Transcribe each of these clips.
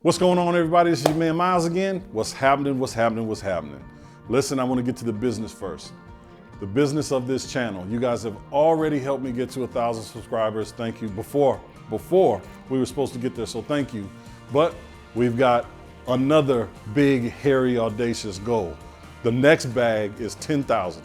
What's going on, everybody? This is your man Myles again. What's happening? Listen, I want to get to the business first. The business of this channel. You guys have already helped me get to 1,000 subscribers. Thank you. Before we were supposed to get there, so thank you. But we've got another big, hairy, audacious goal. The next bag is 10,000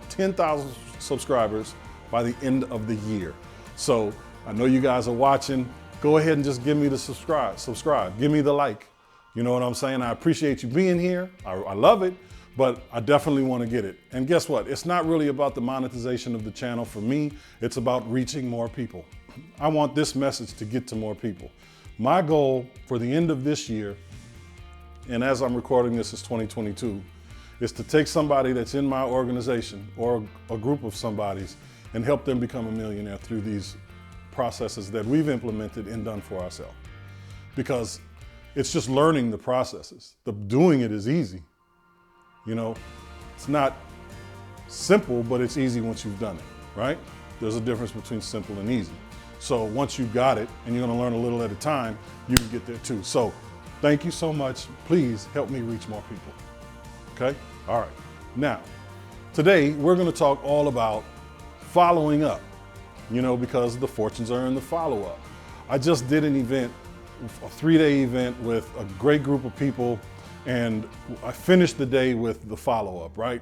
subscribers by the end of the year. So I know you guys are watching. Go ahead and just give me the subscribe, give me the like. You know what I'm saying? I appreciate you being here. I love it, but I definitely want to get it. And guess what? It's not really about the monetization of the channel for me. It's about reaching more people. I want this message to get to more people. My goal for the end of this year, and as I'm recording this is 2022, is to take somebody that's in my organization or a group of somebody's and help them become a millionaire through these processes that we've implemented and done for ourselves. Because it's just learning the processes. The doing it is easy. You know, it's not simple, but it's easy once you've done it, right? There's a difference between simple and easy. So once you've got it and you're gonna learn a little at a time, you can get there too. So thank you so much. Please help me reach more people. Okay? All right. Now, today we're gonna talk all about following up, you know, because the fortunes are in the follow-up. I just did an event, a 3-day event with a great group of people, and I finished the day with the follow-up, right?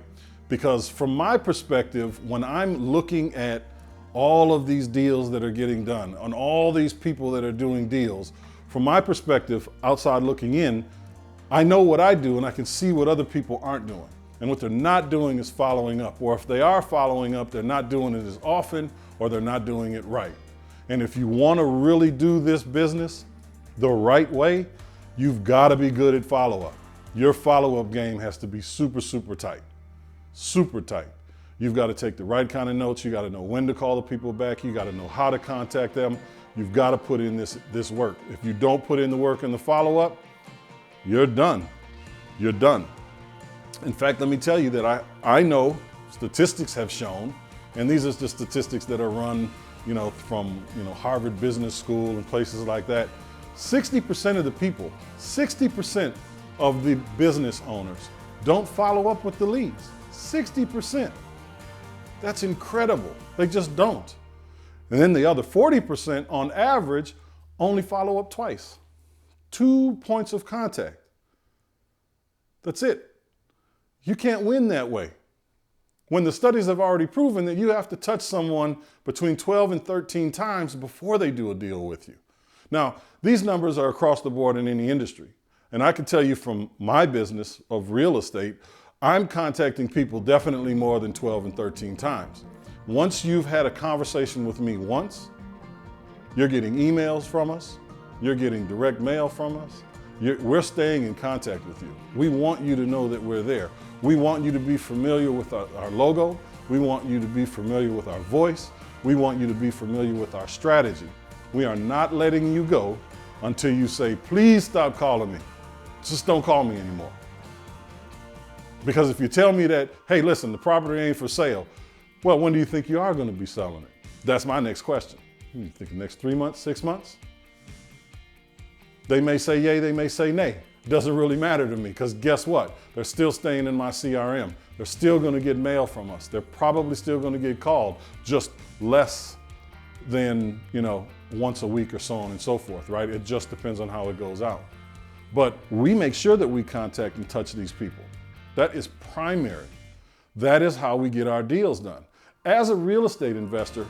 Because from my perspective, when I'm looking at all of these deals that are getting done, on all these people that are doing deals, from my perspective, outside looking in, I know what I do and I can see what other people aren't doing. And what they're not doing is following up. Or if they are following up, they're not doing it as often or they're not doing it right. And if you want to really do this business the right way, you've got to be good at follow-up. Your follow-up game has to be super, super tight. Super tight. You've got to take the right kind of notes. You got to know when to call the people back. You got to know how to contact them. You've got to put in this work. If you don't put in the work in the follow-up, you're done. You're done. In fact, let me tell you that I know statistics have shown, and these are the statistics that are run, you know, from, you know, Harvard Business School and places like that. 60% of the people, 60% of the business owners don't follow up with the leads. 60%. That's incredible. They just don't. And then the other 40% on average only follow up twice. 2 points of contact. That's it. You can't win that way. When the studies have already proven that you have to touch someone between 12 and 13 times before they do a deal with you. Now, these numbers are across the board in any industry. And I can tell you from my business of real estate, I'm contacting people definitely more than 12 and 13 times. Once you've had a conversation with me once, you're getting emails from us, you're getting direct mail from us, we're staying in contact with you. We want you to know that we're there. We want you to be familiar with our logo. We want you to be familiar with our voice. We want you to be familiar with our strategy. We are not letting you go until you say, please stop calling me. Just don't call me anymore. Because if you tell me that, hey, listen, the property ain't for sale, well, when do you think you are going to be selling it? That's my next question. You think the next 3 months, 6 months? They may say yay, they may say nay. It doesn't really matter to me, because guess what? They're still staying in my CRM. They're still going to get mail from us. They're probably still going to get called, just less than, you know, once a week or so on and so forth, right? It just depends on how it goes out. But we make sure that we contact and touch these people. That is primary. That is how we get our deals done. As a real estate investor,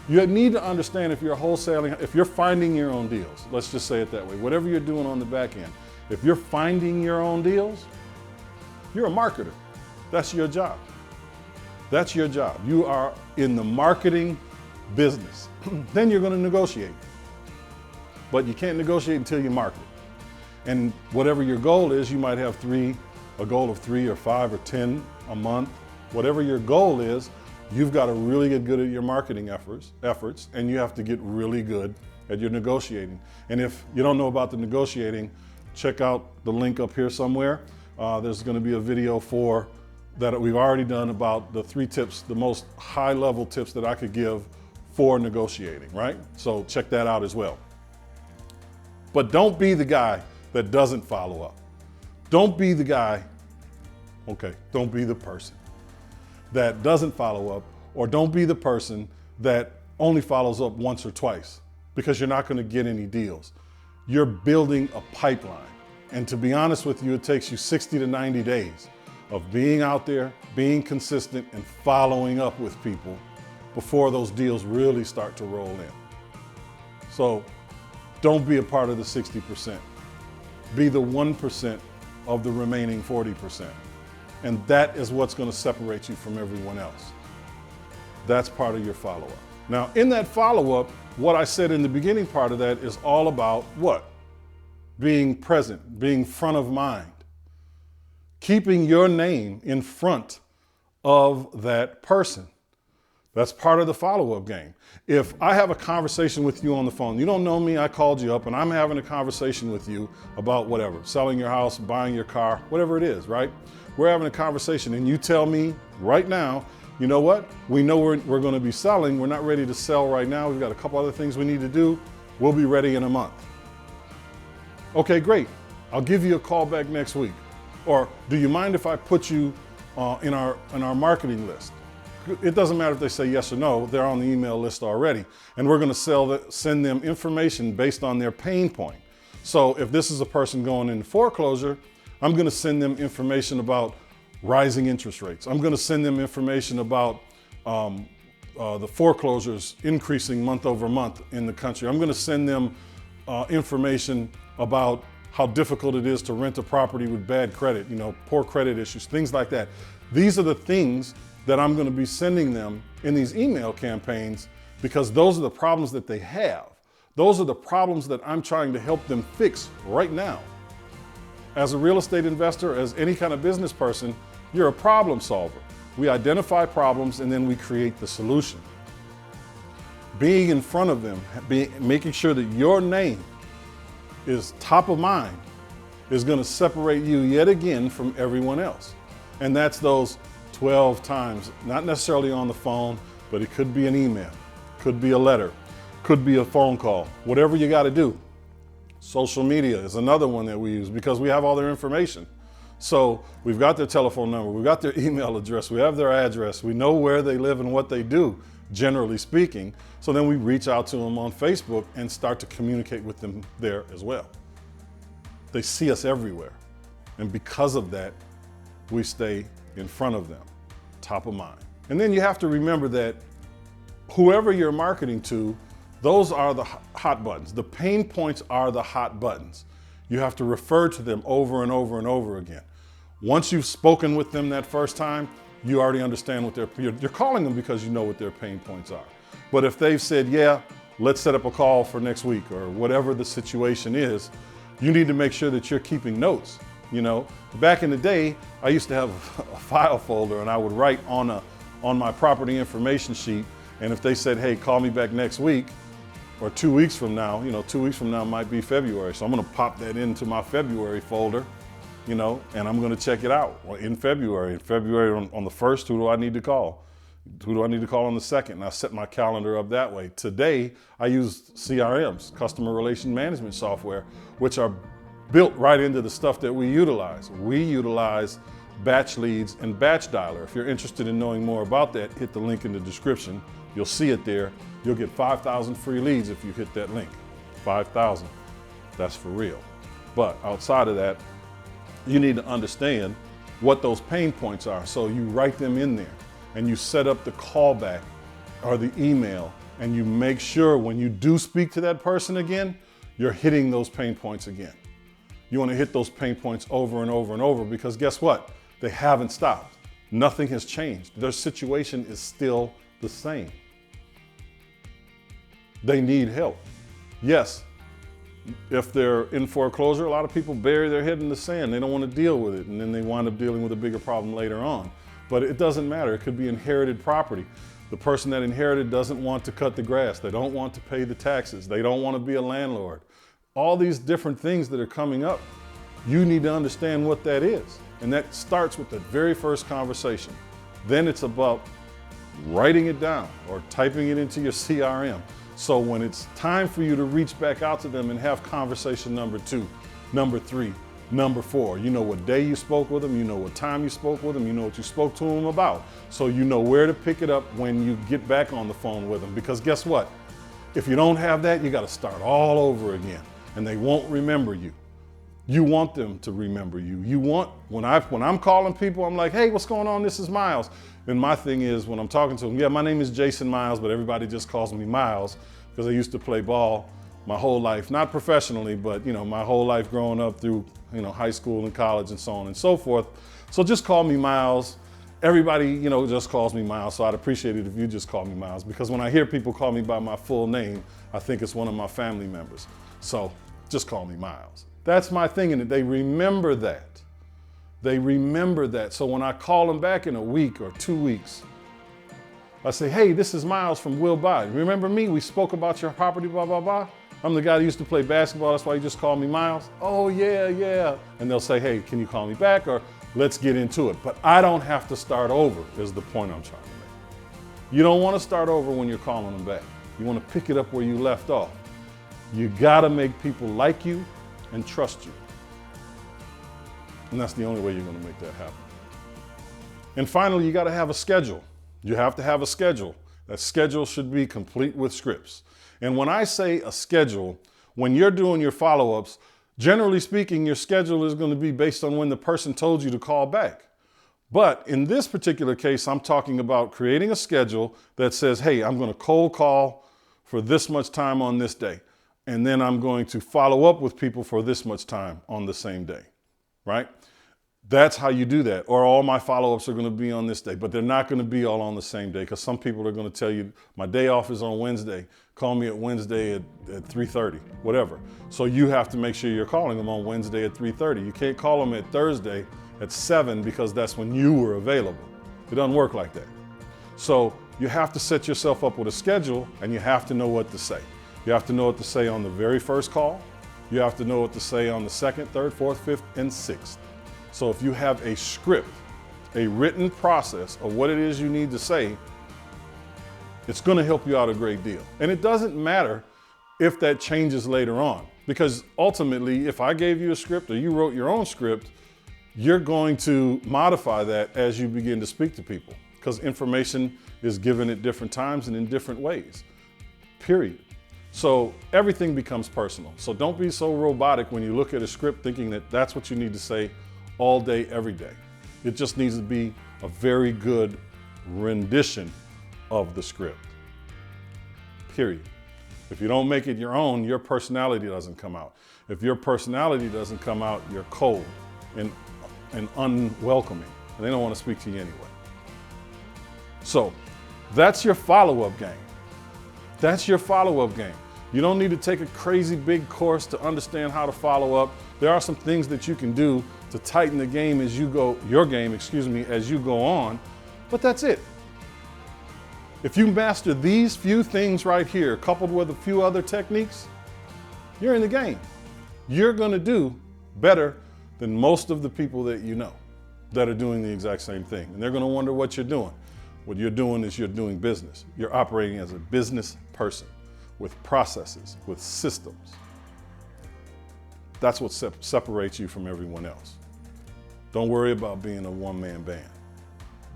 you need to understand if you're wholesaling, if you're finding your own deals, let's just say it that way, whatever you're doing on the back end, if you're finding your own deals, you're a marketer. That's your job. That's your job. You are in the marketing business. Then you're going to negotiate. But you can't negotiate until you market. And whatever your goal is, you might have a goal of 3 or 5 or 10 a month. Whatever your goal is, you've got to really get good at your marketing efforts, and you have to get really good at your negotiating. And if you don't know about the negotiating, check out the link up here somewhere. There's going to be a video that we've already done about the 3 tips, the most high-level tips that I could give for negotiating, right? So check that out as well. But don't be the guy that doesn't follow up. Don't be the guy, okay, don't be the person that doesn't follow up, or don't be the person that only follows up once or twice, because you're not going to get any deals. You're building a pipeline. And to be honest with you, it takes you 60 to 90 days of being out there, being consistent, and following up with people before those deals really start to roll in. So don't be a part of the 60%. Be the 1% of the remaining 40%. And that is what's going to separate you from everyone else. That's part of your follow-up. Now, in that follow-up, what I said in the beginning part of that is all about what? Being present, being front of mind, keeping your name in front of that person. That's part of the follow-up game. If I have a conversation with you on the phone, you don't know me, I called you up and I'm having a conversation with you about whatever, selling your house, buying your car, whatever it is, right? We're having a conversation and you tell me right now, you know what? We know we're going to be selling. We're not ready to sell right now. We've got a couple other things we need to do. We'll be ready in a month. Okay, great. I'll give you a call back next week. Or do you mind if I put you in our marketing list? It doesn't matter if they say yes or no. They're on the email list already. And we're going to send them information based on their pain point. So if this is a person going into foreclosure, I'm going to send them information about rising interest rates. I'm going to send them information about the foreclosures increasing month over month in the country. I'm going to send them information about how difficult it is to rent a property with bad credit, poor credit issues, things like that. These are the things that I'm going to be sending them in these email campaigns, because those are the problems that they have. Those are the problems that I'm trying to help them fix right now. As a real estate investor, as any kind of business person, you're a problem solver. We identify problems and then we create the solution. Being in front of them, making sure that your name is top of mind, is going to separate you yet again from everyone else. And that's those 12 times, not necessarily on the phone, but it could be an email, could be a letter, could be a phone call, whatever you got to do. Social media is another one that we use because we have all their information. So we've got their telephone number, we've got their email address, we have their address, we know where they live and what they do, generally speaking. So then we reach out to them on Facebook and start to communicate with them there as well. They see us everywhere. And because of that, we stay in front of them, top of mind. And then you have to remember that whoever you're marketing to, those are the hot buttons. The pain points are the hot buttons. You have to refer to them over and over and over again. Once you've spoken with them that first time, you already understand what you're calling them because you know what their pain points are. But if they've said, yeah, let's set up a call for next week or whatever the situation is, you need to make sure that you're keeping notes. Back in the day, I used to have a file folder and I would write on my property information sheet. And if they said, hey, call me back next week, or 2 weeks from now, 2 weeks from now might be February. So I'm going to pop that into my February folder, and I'm going to check it out in February. In February on the 1st, who do I need to call? Who do I need to call on the 2nd? And I set my calendar up that way. Today, I use CRMs, customer relation management software, which are built right into the stuff that we utilize. We utilize batch leads and batch dialer. If you're interested in knowing more about that, hit the link in the description. You'll see it there. You'll get 5,000 free leads if you hit that link. 5,000, that's for real. But outside of that, you need to understand what those pain points are. So you write them in there and you set up the callback or the email, and you make sure when you do speak to that person again, you're hitting those pain points again. You want to hit those pain points over and over and over, because guess what? They haven't stopped. Nothing has changed. Their situation is still the same. They need help. Yes, if they're in foreclosure, a lot of people bury their head in the sand. They don't want to deal with it, and then they wind up dealing with a bigger problem later on. But it doesn't matter. It could be inherited property. The person that inherited doesn't want to cut the grass. They don't want to pay the taxes. They don't want to be a landlord. All these different things that are coming up, you need to understand what that is. And that starts with the very first conversation. Then it's about writing it down or typing it into your CRM. So when it's time for you to reach back out to them and have conversation number 2, Number 3, number 4, you know what day you spoke with them, you know what time you spoke with them, you know what you spoke to them about. So you know where to pick it up when you get back on the phone with them. Because guess what? If you don't have that, you got to start all over again, and they won't remember you. You want them to remember you. You want, when I'm calling people, I'm like, hey, what's going on? This is Myles. And my thing is, when I'm talking to them, yeah, my name is Jason Myles, but everybody just calls me Myles because I used to play ball my whole life, not professionally, but my whole life growing up through high school and college and so on and so forth. So just call me Myles. Everybody just calls me Myles, so I'd appreciate it if you just call me Myles, because when I hear people call me by my full name, I think it's one of my family members. So just call me Myles. That's my thing, and they remember that. They remember that. So when I call them back in a week or 2 weeks, I say, hey, this is Myles from Will Buy. Remember me? We spoke about your property, blah, blah, blah. I'm the guy that used to play basketball. That's why you just call me Myles. Oh, yeah, yeah. And they'll say, hey, can you call me back? Or let's get into it. But I don't have to start over, is the point I'm trying to make. You don't want to start over when you're calling them back. You want to pick it up where you left off. You got to make people like you and trust you. And that's the only way you're going to make that happen. And finally, you got to have a schedule. You have to have a schedule. That schedule should be complete with scripts. And when I say a schedule, when you're doing your follow-ups, generally speaking, your schedule is going to be based on when the person told you to call back. But in this particular case, I'm talking about creating a schedule that says, hey, I'm going to cold call for this much time on this day. And then I'm going to follow up with people for this much time on the same day, right? That's how you do that. Or all my follow-ups are going to be on this day, but they're not going to be all on the same day, because some people are going to tell you, my day off is on Wednesday. Call me at Wednesday at 3:30, whatever. So you have to make sure you're calling them on Wednesday at 3:30. You can't call them at Thursday at 7 because that's when you were available. It doesn't work like that. So you have to set yourself up with a schedule, and you have to know what to say. You have to know what to say on the very first call. You have to know what to say on the second, third, fourth, fifth, and sixth. So if you have a script, a written process of what it is you need to say, it's going to help you out a great deal. And it doesn't matter if that changes later on, because ultimately, if I gave you a script or you wrote your own script, you're going to modify that as you begin to speak to people, because information is given at different times and in different ways, period. So everything becomes personal. So don't be so robotic when you look at a script thinking that that's what you need to say all day, every day. It just needs to be a very good rendition of the script, period. If you don't make it your own, your personality doesn't come out. If your personality doesn't come out, you're cold and unwelcoming, and they don't want to speak to you anyway. So that's your follow-up game. That's your follow-up game. You don't need to take a crazy big course to understand how to follow up. There are some things that you can do to tighten the game as you go, as you go on, but that's it. If you master these few things right here, coupled with a few other techniques, you're in the game. You're gonna do better than most of the people that you know that are doing the exact same thing. And they're gonna wonder what you're doing. What you're doing is you're doing business. You're operating as a business person with processes, with systems. That's what separates you from everyone else. Don't worry about being a one-man band.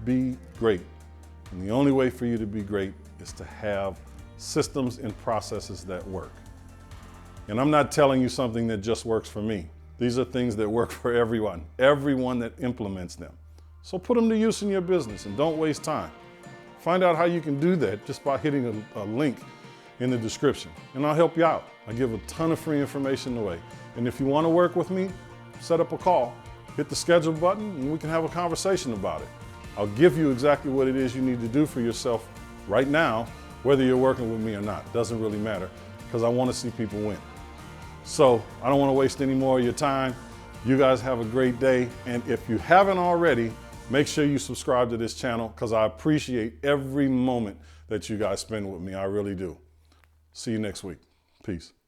Be great. And the only way for you to be great is to have systems and processes that work. And I'm not telling you something that just works for me. These are things that work for everyone that implements them. So put them to use in your business and don't waste time. Find out how you can do that just by hitting a link in the description, and I'll help you out. I give a ton of free information away. And if you want to work with me, set up a call, hit the schedule button, and we can have a conversation about it. I'll give you exactly what it is you need to do for yourself right now, whether you're working with me or not. It doesn't really matter, because I want to see people win. So I don't want to waste any more of your time. You guys have a great day. And if you haven't already, make sure you subscribe to this channel, because I appreciate every moment that you guys spend with me. I really do. See you next week. Peace.